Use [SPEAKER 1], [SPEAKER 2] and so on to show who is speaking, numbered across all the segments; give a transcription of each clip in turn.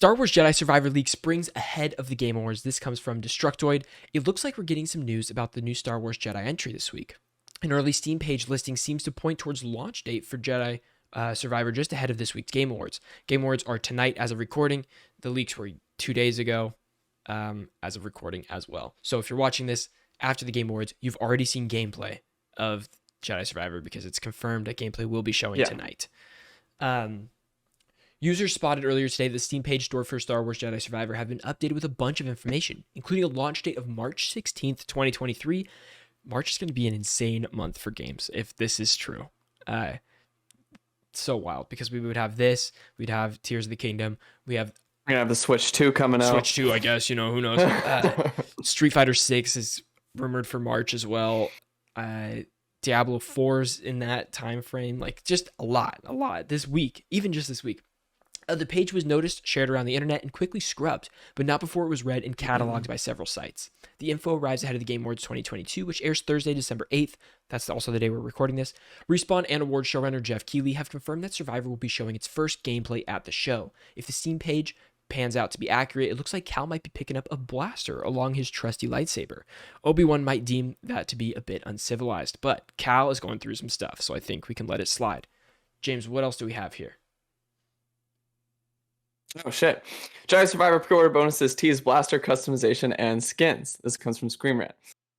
[SPEAKER 1] Star Wars Jedi Survivor League springs ahead of the Game Awards. This comes from Destructoid. It looks like we're getting some news about the new Star Wars Jedi entry this week. An early Steam page listing seems to point towards launch date for Jedi Survivor just ahead of this week's Game Awards. Game Awards are tonight as of recording. The leaks were 2 days ago as of recording as well. So if you're watching this after the Game Awards, you've already seen gameplay of Jedi Survivor because it's confirmed that gameplay will be showing tonight. Users spotted earlier today that the Steam page store for Star Wars Jedi Survivor have been updated with a bunch of information, including a launch date of March 16th, 2023. March is going to be an insane month for games if this is true. So wild because we would have this, we'd have Tears of the Kingdom, we're going
[SPEAKER 2] to have the Switch 2 coming out.
[SPEAKER 1] Switch 2, I guess, who knows. Street Fighter 6 is rumored for March as well. Diablo 4's in that time frame. Like just a lot this week, even just this week. The page was noticed, shared around the internet, and quickly scrubbed, but not before it was read and cataloged by several sites. The info arrives ahead of the Game Awards 2022, which airs Thursday, December 8th. That's also the day we're recording this. Respawn and award showrunner Jeff Keighley have confirmed that Survivor will be showing its first gameplay at the show. If the Steam page pans out to be accurate, it looks like Cal might be picking up a blaster along his trusty lightsaber. Obi-Wan might deem that to be a bit uncivilized, but Cal is going through some stuff, so I think we can let it slide. James, what else do we have here?
[SPEAKER 2] Oh shit. Jedi Survivor pre-order bonuses tease blaster customization and skins. This comes from Scream Rant.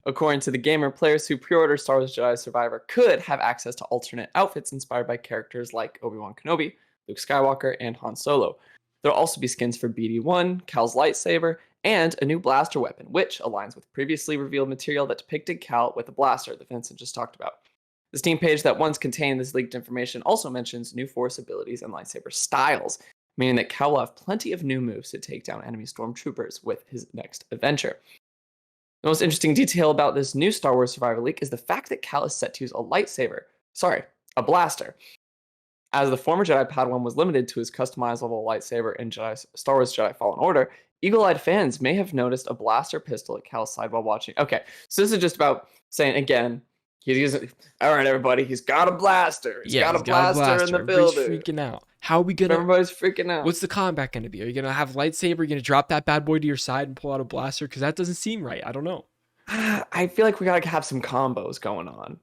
[SPEAKER 2] According to the gamer, players who pre-order Star Wars Jedi Survivor could have access to alternate outfits inspired by characters like Obi-Wan Kenobi, Luke Skywalker, and Han Solo. There'll also be skins for BD-1, Cal's lightsaber, and a new blaster weapon, which aligns with previously revealed material that depicted Cal with a blaster that Vincent just talked about. The Steam page that once contained this leaked information also mentions new Force abilities and lightsaber styles, meaning that Cal will have plenty of new moves to take down enemy stormtroopers with his next adventure. The most interesting detail about this new Star Wars Survivor leak is the fact that Cal is set to use a blaster. As the former Jedi Padawan was limited to his customizable lightsaber in Star Wars Jedi Fallen Order, eagle-eyed fans may have noticed a blaster pistol at Cal's side while watching. Okay, so this is just about saying, again, all right, everybody, he's got a blaster. He's got a blaster in the building.
[SPEAKER 1] Everybody's freaking out. How are we going to...
[SPEAKER 2] Everybody's freaking out.
[SPEAKER 1] What's the combat going to be? Are you going to have lightsaber? Are you going to drop that bad boy to your side and pull out a blaster? Because that doesn't seem right. I don't know.
[SPEAKER 2] I feel like we got to have some combos going on.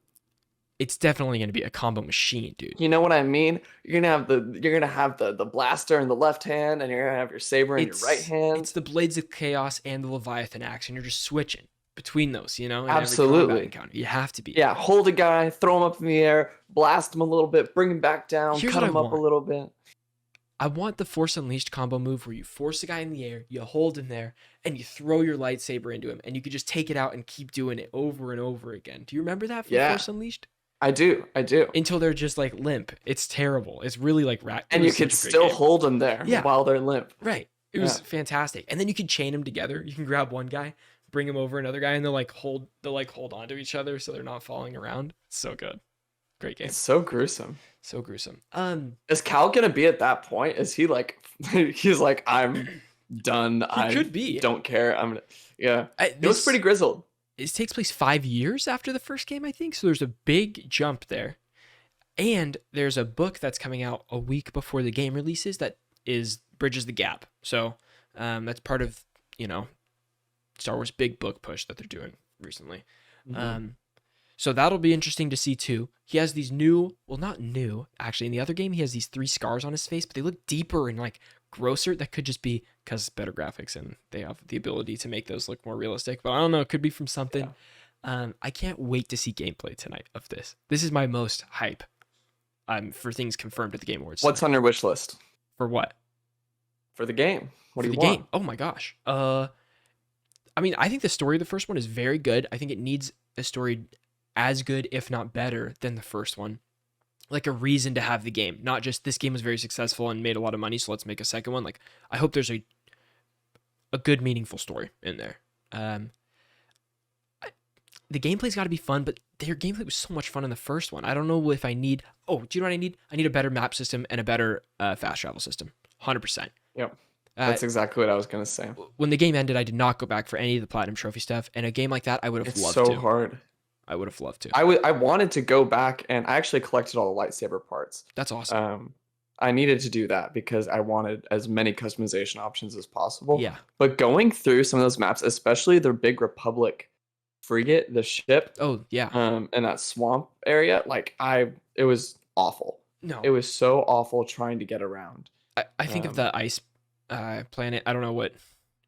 [SPEAKER 1] It's definitely going to be a combo machine, dude.
[SPEAKER 2] You know what I mean? You're gonna have the blaster in the left hand, and you're gonna have your saber in your right hand.
[SPEAKER 1] It's the Blades of Chaos and the Leviathan axe, and you're just switching between those, in
[SPEAKER 2] Absolutely.
[SPEAKER 1] every combat encounter. You have to be.
[SPEAKER 2] Yeah, hold a guy, throw him up in the air, blast him a little bit, bring him back down, cut him up a little bit.
[SPEAKER 1] I want the Force Unleashed combo move where you force a guy in the air, you hold him there, and you throw your lightsaber into him, and you could just take it out and keep doing it over and over again. Do you remember that from Force Unleashed?
[SPEAKER 2] I do.
[SPEAKER 1] Until they're just like limp. It's terrible. It's really like
[SPEAKER 2] and you could still hold them there while they're limp.
[SPEAKER 1] Right. It was fantastic. And then you could chain them together. You can grab one guy, bring him over another guy, and they'll hold onto each other so they're not falling around. It's so good. Great game.
[SPEAKER 2] It's so gruesome.
[SPEAKER 1] So gruesome.
[SPEAKER 2] Is Cal gonna be at that point? Is he like he's like, I'm done. I
[SPEAKER 1] could be.
[SPEAKER 2] Don't care. It was pretty grizzled.
[SPEAKER 1] It takes place 5 years after the first game, I think. So there's a big jump there. And there's a book that's coming out a week before the game releases that bridges the gap. So that's part of, Star Wars big book push that they're doing recently. Mm-hmm. So that'll be interesting to see too. He has these not new, actually. In the other game, he has these 3 scars on his face, but they look deeper and like grosser. That could just be because better graphics and they have the ability to make those look more realistic. But I don't know. It could be from something. Yeah. I can't wait to see gameplay tonight of this. This is my most hype for things confirmed at the Game Awards.
[SPEAKER 2] What's on your wish list?
[SPEAKER 1] For what?
[SPEAKER 2] For the game. What do you
[SPEAKER 1] want?
[SPEAKER 2] Game?
[SPEAKER 1] Oh my gosh. I think the story of the first one is very good. I think it needs a story as good, if not better, than the first one. Like a reason to have the game, not just this game was very successful and made a lot of money, so let's make a second one. Like I hope there's a good, meaningful story in there. The gameplay's got to be fun, but their gameplay was so much fun in the first one. I don't know if I need. Oh, do you know what I need? I need a better map system and a better fast travel system. 100%.
[SPEAKER 2] Yep. That's exactly what I was gonna say.
[SPEAKER 1] When the game ended, I did not go back for any of the platinum trophy stuff, and a game like that, I would have loved to.
[SPEAKER 2] It's so hard.
[SPEAKER 1] I would have loved to.
[SPEAKER 2] I wanted to go back, and I actually collected all the lightsaber parts.
[SPEAKER 1] That's awesome.
[SPEAKER 2] I needed to do that because I wanted as many customization options as possible.
[SPEAKER 1] Yeah.
[SPEAKER 2] But going through some of those maps, especially the Big Republic frigate, the ship,
[SPEAKER 1] Oh, yeah.
[SPEAKER 2] in that swamp area, like it was awful.
[SPEAKER 1] No.
[SPEAKER 2] It was so awful trying to get around.
[SPEAKER 1] I think of the ice planet. I don't know what.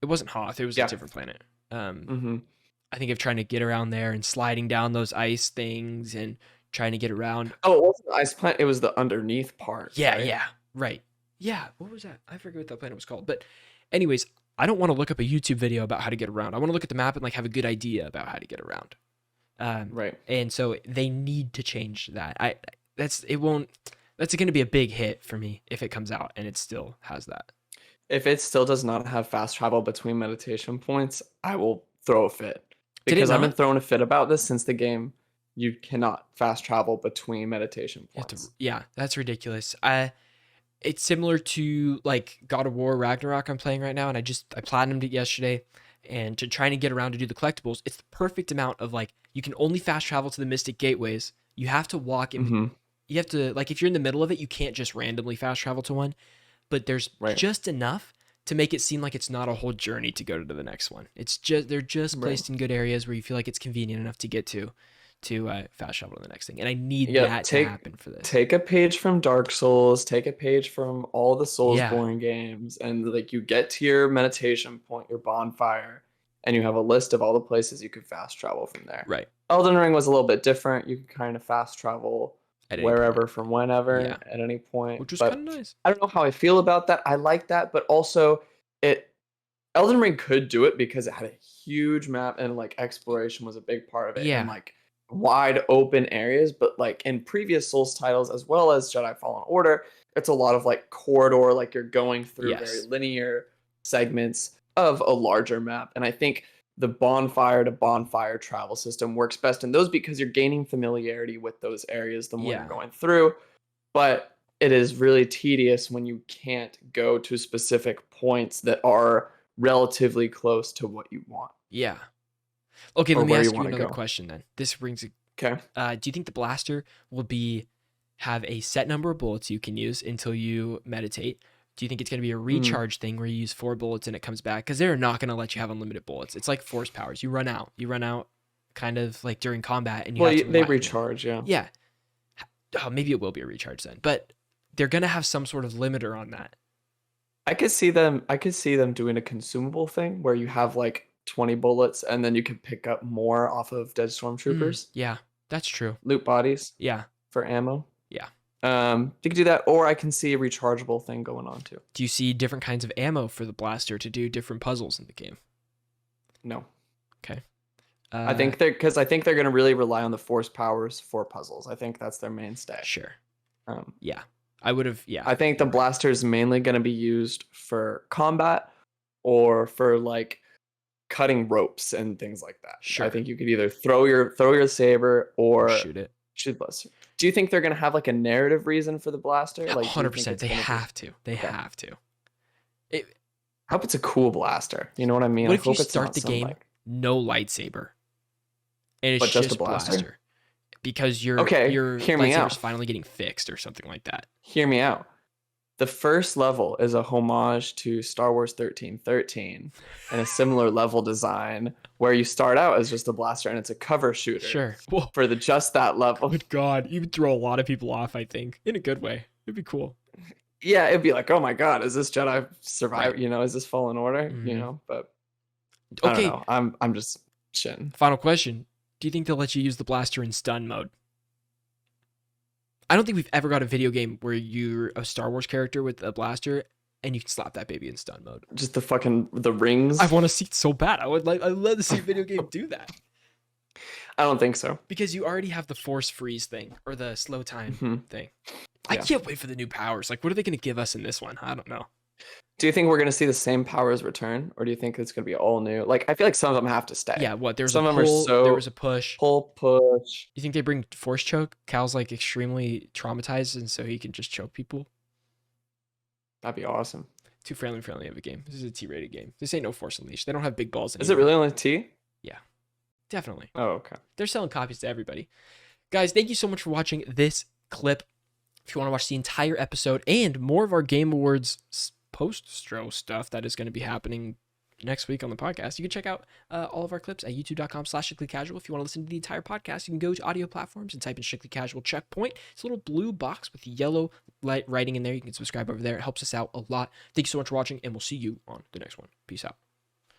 [SPEAKER 1] It wasn't Hoth. It was a
[SPEAKER 2] Yeah.
[SPEAKER 1] different planet.
[SPEAKER 2] hmm
[SPEAKER 1] I think of trying to get around there and sliding down those ice things and trying to get around.
[SPEAKER 2] Oh, it wasn't the ice planet. It was the underneath part.
[SPEAKER 1] Yeah,
[SPEAKER 2] right?
[SPEAKER 1] yeah, right. Yeah, what was that? I forget what that planet was called. But anyways, I don't want to look up a YouTube video about how to get around. I want to look at the map and like have a good idea about how to get around.
[SPEAKER 2] Right.
[SPEAKER 1] And so they need to change that. That's going to be a big hit for me if it comes out and it still has that.
[SPEAKER 2] If it still does not have fast travel between meditation points, I will throw a fit.
[SPEAKER 1] Did it
[SPEAKER 2] Because I've been
[SPEAKER 1] not?
[SPEAKER 2] throwing a fit about this since the game. You cannot fast travel between meditation
[SPEAKER 1] You have to,
[SPEAKER 2] points.
[SPEAKER 1] yeah, that's ridiculous. It's similar to like God of War Ragnarok I'm playing right now, and I platinumed it yesterday. And to trying to get around to do the collectibles, it's the perfect amount of like you can only fast travel to the Mystic Gateways. You have to walk in.
[SPEAKER 2] hmm
[SPEAKER 1] You have to like if you're in the middle of it, you can't just randomly fast travel to one. But there's
[SPEAKER 2] Right.
[SPEAKER 1] just enough to make it seem like it's not a whole journey to go to the next one. They're just
[SPEAKER 2] Right.
[SPEAKER 1] placed in good areas where you feel like it's convenient enough to get to fast travel to the next thing. And I need
[SPEAKER 2] Yeah,
[SPEAKER 1] that to happen for this.
[SPEAKER 2] take a page from Dark Souls, take a page from all the
[SPEAKER 1] Yeah.
[SPEAKER 2] Soulsborne games, and like you get to your meditation point, your bonfire, and you have a list of all the places you could fast travel from there.
[SPEAKER 1] Right.
[SPEAKER 2] Elden Ring was a little bit different. You could kind of fast travel
[SPEAKER 1] At any
[SPEAKER 2] wherever
[SPEAKER 1] point.
[SPEAKER 2] from whenever
[SPEAKER 1] Yeah.
[SPEAKER 2] at any point.
[SPEAKER 1] Which was
[SPEAKER 2] But
[SPEAKER 1] kind of nice.
[SPEAKER 2] I don't know how I feel about that. I like that, but also Elden Ring could do it because it had a huge map and like exploration was a big part of it.
[SPEAKER 1] Yeah.
[SPEAKER 2] And like wide open areas, but like in previous Souls titles as well as Jedi Fallen Order, it's a lot of like corridor, like you're going through very
[SPEAKER 1] Yes.
[SPEAKER 2] linear segments of a larger map. And I think the bonfire to bonfire travel system works best in those because you're gaining familiarity with those areas the more
[SPEAKER 1] Yeah.
[SPEAKER 2] you're going through. But it is really tedious when you can't go to specific points that are relatively close to what you want.
[SPEAKER 1] Yeah. Okay,
[SPEAKER 2] Or
[SPEAKER 1] let me
[SPEAKER 2] where you
[SPEAKER 1] ask you
[SPEAKER 2] wanna
[SPEAKER 1] another
[SPEAKER 2] go.
[SPEAKER 1] question then. This brings
[SPEAKER 2] Okay.
[SPEAKER 1] do you think the blaster will have a set number of bullets you can use until you meditate? Do you think it's going to be a recharge thing where you use 4 bullets and it comes back? Because they're not going to let you have unlimited bullets. It's like force powers. You run out. You run out kind of like during combat and you have to
[SPEAKER 2] They
[SPEAKER 1] rely on it.
[SPEAKER 2] recharge, yeah.
[SPEAKER 1] Yeah. Oh, maybe it will be a recharge then. But they're going to have some sort of limiter on that.
[SPEAKER 2] I could see them doing a consumable thing where you have like 20 bullets and then you can pick up more off of dead stormtroopers,
[SPEAKER 1] Yeah, that's true.
[SPEAKER 2] loot bodies
[SPEAKER 1] Yeah.
[SPEAKER 2] for ammo.
[SPEAKER 1] Yeah.
[SPEAKER 2] You could do that, or I can see a rechargeable thing going on too.
[SPEAKER 1] Do you see different kinds of ammo for the blaster to do different puzzles in the game?
[SPEAKER 2] No.
[SPEAKER 1] Okay.
[SPEAKER 2] I think they're going to really rely on the force powers for puzzles. I think that's their mainstay.
[SPEAKER 1] Sure.
[SPEAKER 2] Um,
[SPEAKER 1] Yeah. I would have, yeah.
[SPEAKER 2] I think the blaster is mainly going to be used for combat or for like cutting ropes and things like that.
[SPEAKER 1] Sure.
[SPEAKER 2] I think you could either throw your saber or
[SPEAKER 1] shoot it.
[SPEAKER 2] shoot blaster. Do you think they're going to have like a narrative reason for the blaster? Like
[SPEAKER 1] 100%. They have to. They
[SPEAKER 2] Okay.
[SPEAKER 1] have to.
[SPEAKER 2] I hope it's a cool blaster. You know what I mean?
[SPEAKER 1] What
[SPEAKER 2] I
[SPEAKER 1] if you
[SPEAKER 2] hope it's
[SPEAKER 1] start
[SPEAKER 2] not
[SPEAKER 1] the
[SPEAKER 2] some,
[SPEAKER 1] game
[SPEAKER 2] like-
[SPEAKER 1] no lightsaber? And it's
[SPEAKER 2] But just
[SPEAKER 1] just
[SPEAKER 2] a blaster?
[SPEAKER 1] Because your
[SPEAKER 2] hear me out.
[SPEAKER 1] lightsaber's finally getting fixed or something like that.
[SPEAKER 2] Hear me out. The first level is a homage to Star Wars 1313 and a similar level design where you start out as just a blaster and it's a cover shooter.
[SPEAKER 1] Sure. Whoa.
[SPEAKER 2] For just that level.
[SPEAKER 1] Good God. You would throw a lot of people off, I think. In a good way. It'd be cool.
[SPEAKER 2] Yeah, it'd be like, oh my god, is this Jedi Survivor?
[SPEAKER 1] Right.
[SPEAKER 2] You know, is this Fallen Order?
[SPEAKER 1] Mhm.
[SPEAKER 2] You know, but
[SPEAKER 1] Okay.
[SPEAKER 2] I don't know. I'm just shitting.
[SPEAKER 1] Final question. Do you think they'll let you use the blaster in stun mode? I don't think we've ever got a video game where you're a Star Wars character with a blaster and you can slap that baby in stun mode.
[SPEAKER 2] Just the rings.
[SPEAKER 1] I want to see it so bad. I'd love to see a video game do that.
[SPEAKER 2] I don't think so.
[SPEAKER 1] Because you already have the force freeze thing or the slow time
[SPEAKER 2] Mhm.
[SPEAKER 1] thing. I
[SPEAKER 2] Yeah.
[SPEAKER 1] can't wait for the new powers. Like, what are they going to give us in this one? I don't know.
[SPEAKER 2] Do you think we're gonna see the same powers return, or do you think it's gonna be all new? Like, I feel like some of them have to stay.
[SPEAKER 1] Yeah, what? There's
[SPEAKER 2] Some
[SPEAKER 1] a
[SPEAKER 2] of them are
[SPEAKER 1] pull,
[SPEAKER 2] so-
[SPEAKER 1] there was a push.
[SPEAKER 2] Pull, push.
[SPEAKER 1] You think they bring force choke? Cal's like extremely traumatized and so he can just choke people?
[SPEAKER 2] That'd be awesome.
[SPEAKER 1] Too friendly of a game. This is a T-rated game. This ain't no Force Unleashed. They don't have big balls anymore.
[SPEAKER 2] Is it really only T?
[SPEAKER 1] Definitely.
[SPEAKER 2] Oh, okay.
[SPEAKER 1] They're selling copies to everybody. Guys, thank you so much for watching this clip. If you want to watch the entire episode and more of our Game Awards post-stro stuff that is going to be happening next week on the podcast, you can check out all of our clips at youtube.com/strictlycasual. If you want to listen to the entire podcast, you can go to audio platforms and type in Strictly Casual Checkpoint. It's a little blue box with yellow light writing in there. You can subscribe over there. It helps us out a lot. Thank you so much for watching, and we'll see you on the next one. Peace out.